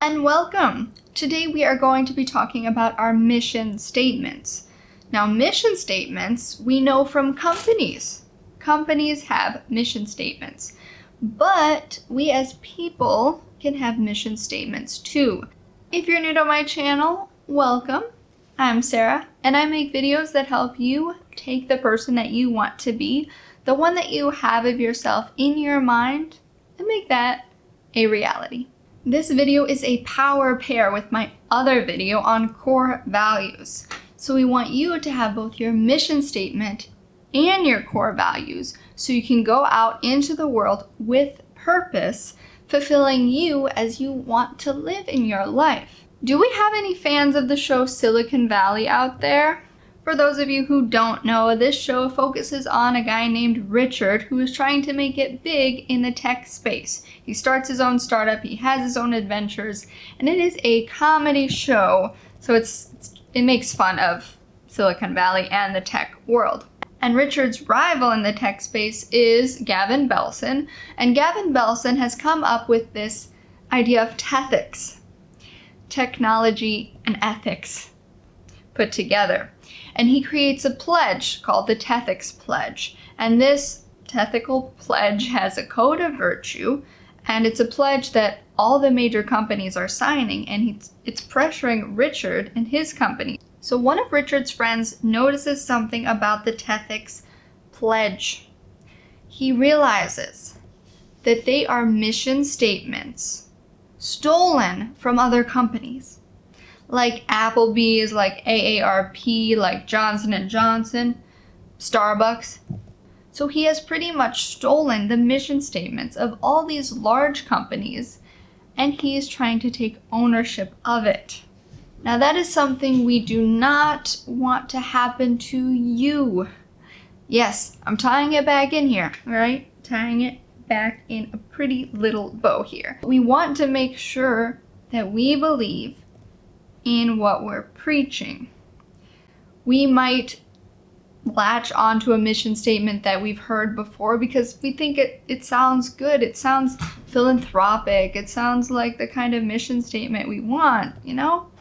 and welcome! Today we are going to be talking about our mission statements. Now, mission statements we know from companies. Companies have mission statements, but we as people can have mission statements too. If you're new to my channel, welcome. I'm Sarah, and I make videos that help you take the person that you want to be, the one that you have of yourself in your mind, and make that a reality. This video is a power pair with my other video on core values. So we want you to have both your mission statement and your core values so you can go out into the world with purpose, fulfilling you as you want to live in your life. Do we have any fans of the show Silicon Valley out there? For those of you who don't know, this show focuses on a guy named Richard who is trying to make it big in the tech space. He starts his own startup, he has his own adventures, and it is a comedy show, so it makes fun of Silicon Valley and the tech world. And Richard's rival in the tech space is Gavin Belson, and Gavin Belson has come up with this idea of tethics, technology and ethics put together. And he creates a pledge called the Tethics Pledge. And this Tethical Pledge has a code of virtue, and it's a pledge that all the major companies are signing, and it's pressuring Richard and his company. So one of Richard's friends notices something about the Tethics Pledge. He realizes that they are mission statements stolen from other companies. Like Applebee's, like AARP, like Johnson & Johnson, Starbucks. So he has pretty much stolen the mission statements of all these large companies, and he is trying to take ownership of it. Now that is something we do not want to happen to you. Yes, I'm tying it back in here, all right? Tying it back in a pretty little bow here. We want to make sure that we believe in what we're preaching. We might latch onto a mission statement that we've heard before because we think it sounds good, it sounds philanthropic, it sounds like the kind of mission statement we want, you know?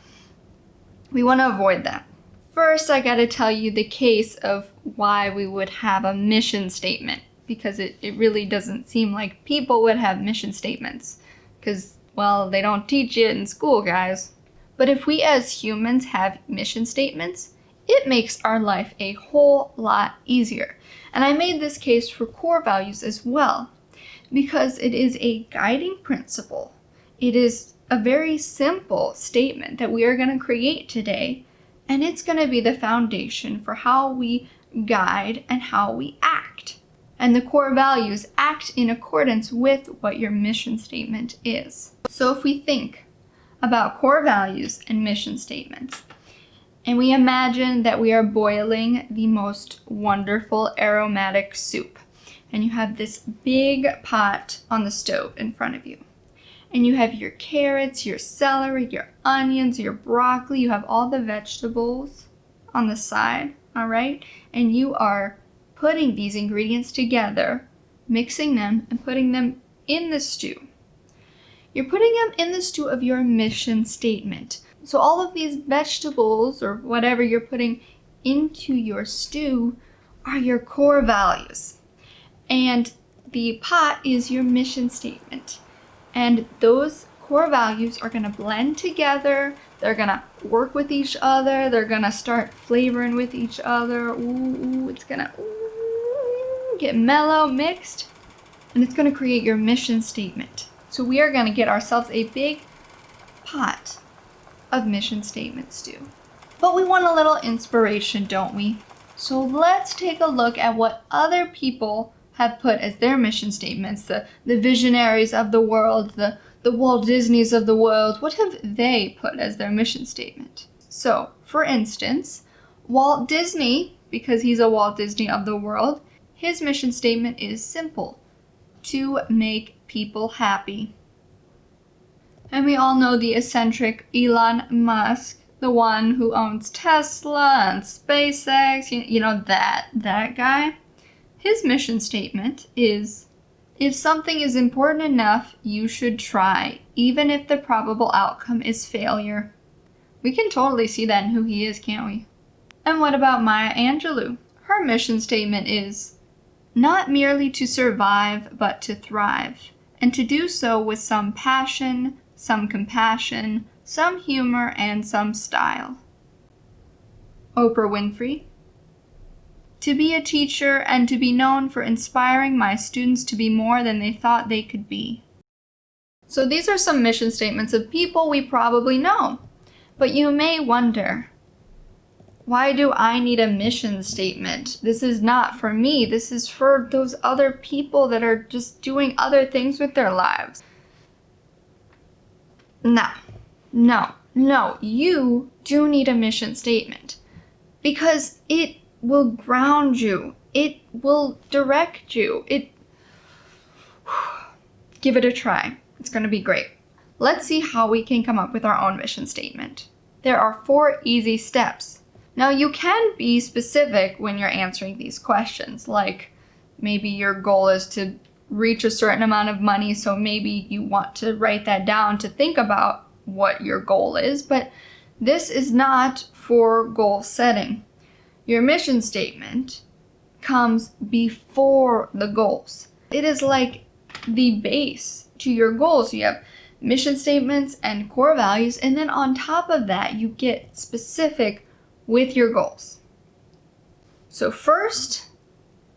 We want to avoid that. First, I gotta tell you the case of why we would have a mission statement, because it really doesn't seem like people would have mission statements, because, well, they don't teach it in school, guys. But if we as humans have mission statements, it makes our life a whole lot easier. And I made this case for core values as well, because it is a guiding principle. It is a very simple statement that we are going to create today, and it's going to be the foundation for how we guide and how we act. And the core values act in accordance with what your mission statement is. So if we think about core values and mission statements, and we imagine that we are boiling the most wonderful aromatic soup, and you have this big pot on the stove in front of you, and you have your carrots, your celery, your onions, your broccoli, you have all the vegetables on the side, all right? And you are putting these ingredients together, mixing them, and putting them in the stew. You're putting them in the stew of your mission statement. So all of these vegetables or whatever you're putting into your stew are your core values. And the pot is your mission statement. And those core values are going to blend together. They're going to work with each other. They're going to start flavoring with each other. Ooh, it's going to get mellow, mixed. And it's going to create your mission statement. So we are going to get ourselves a big pot of mission statement stew. But we want a little inspiration, don't we? So let's take a look at what other people have put as their mission statements, the visionaries of the world, the Walt Disneys of the world. What have they put as their mission statement? So, for instance, Walt Disney, because he's a Walt Disney of the world, his mission statement is simple: to make people happy. And we all know the eccentric Elon Musk, the one who owns Tesla and SpaceX, you know, that guy. His mission statement is If something is important enough, you should try, even if the probable outcome is failure. We can totally see that in who he is, can't we? And what about Maya Angelou? Her mission statement is, not merely to survive, but to thrive, and to do so with some passion, some compassion, some humor, and some style. Oprah Winfrey. To be a teacher and to be known for inspiring my students to be more than they thought they could be. So these are some mission statements of people we probably know. But you may wonder, why do I need a mission statement? This is not for me. This is for those other people that are just doing other things with their lives. No. You do need a mission statement because it will ground you. It will direct you. Give it a try. It's going to be great. Let's see how we can come up with our own mission statement. There are 4 easy steps. Now you can be specific when you're answering these questions, like maybe your goal is to reach a certain amount of money, so maybe you want to write that down to think about what your goal is, but this is not for goal setting. Your mission statement comes before the goals. It is like the base to your goals. You have mission statements and core values, and then on top of that, you get specific with your goals. So first,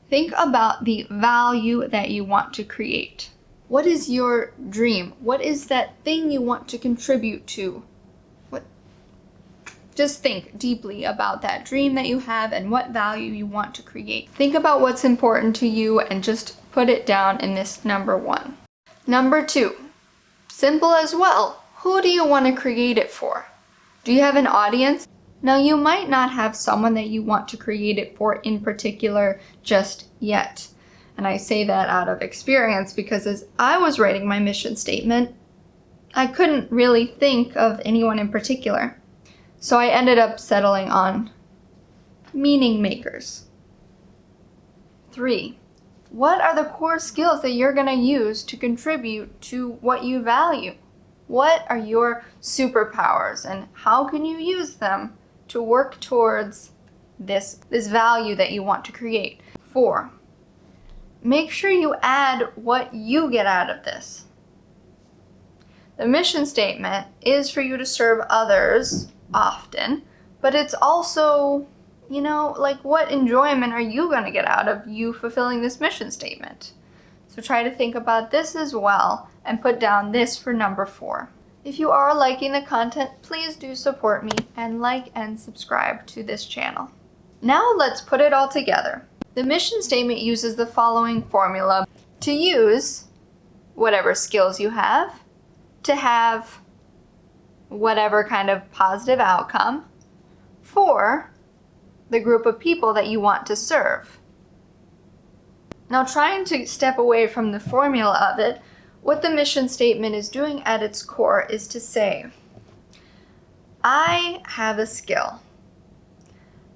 think about the value that you want to create. What is your dream? What is that thing you want to contribute to? Just think deeply about that dream that you have and what value you want to create. Think about what's important to you and just put it down in this number 1. Number 2, simple as well. Who do you want to create it for? Do you have an audience? Now, you might not have someone that you want to create it for in particular just yet. And I say that out of experience because as I was writing my mission statement, I couldn't really think of anyone in particular. So I ended up settling on meaning makers. 3, what are the core skills that you're going to use to contribute to what you value? What are your superpowers and how can you use them to work towards this value that you want to create? 4, make sure you add what you get out of this. The mission statement is for you to serve others often, but it's also, like what enjoyment are you going to get out of you fulfilling this mission statement? So try to think about this as well and put down this for number 4. If you are liking the content, please do support me and like and subscribe to this channel. Now let's put it all together. The mission statement uses the following formula: to use whatever skills you have, to have whatever kind of positive outcome for the group of people that you want to serve. Now, trying to step away from the formula of it, what the mission statement is doing at its core is to say, I have a skill.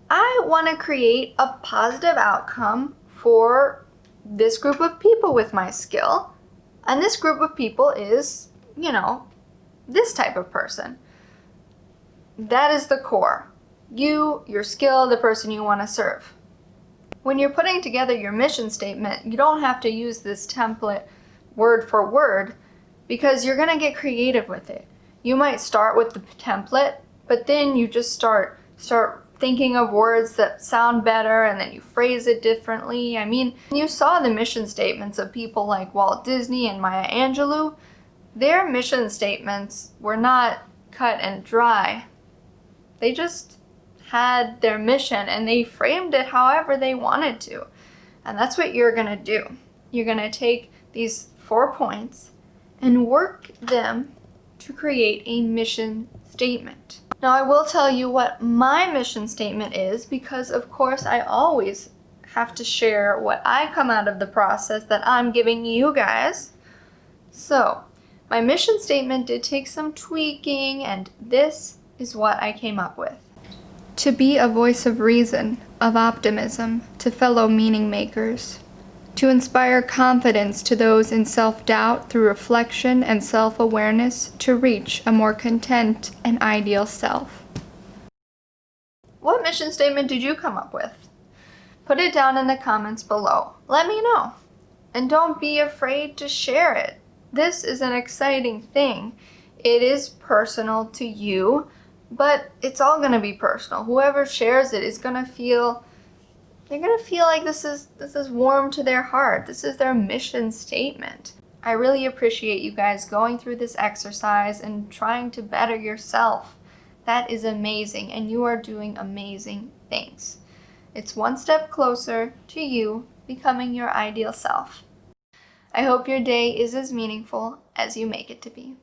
I want to create a positive outcome for this group of people with my skill. And this group of people is, this type of person. That is the core. You, your skill, the person you want to serve. When you're putting together your mission statement, you don't have to use this template word for word because you're going to get creative with it. You might start with the template, but then you just start thinking of words that sound better and then you phrase it differently. I mean, you saw the mission statements of people like Walt Disney and Maya Angelou. Their mission statements were not cut and dry. They just had their mission and they framed it however they wanted to. And that's what you're going to do. You're going to take these 4 points and work them to create a mission statement. Now, I will tell you what my mission statement is because, of course, I always have to share what I come out of the process that I'm giving you guys. So, my mission statement did take some tweaking, and this is what I came up with. To be a voice of reason, of optimism, to fellow meaning makers. To inspire confidence to those in self-doubt through reflection and self-awareness to reach a more content and ideal self. What mission statement did you come up with? Put it down in the comments below. Let me know. And don't be afraid to share it. This is an exciting thing. It is personal to you, but it's all going to be personal. Whoever shares it is going to feel, they're going to feel like this is warm to their heart. This is their mission statement. I really appreciate you guys going through this exercise and trying to better yourself. That is amazing, and you are doing amazing things. It's one step closer to you becoming your ideal self. I hope your day is as meaningful as you make it to be.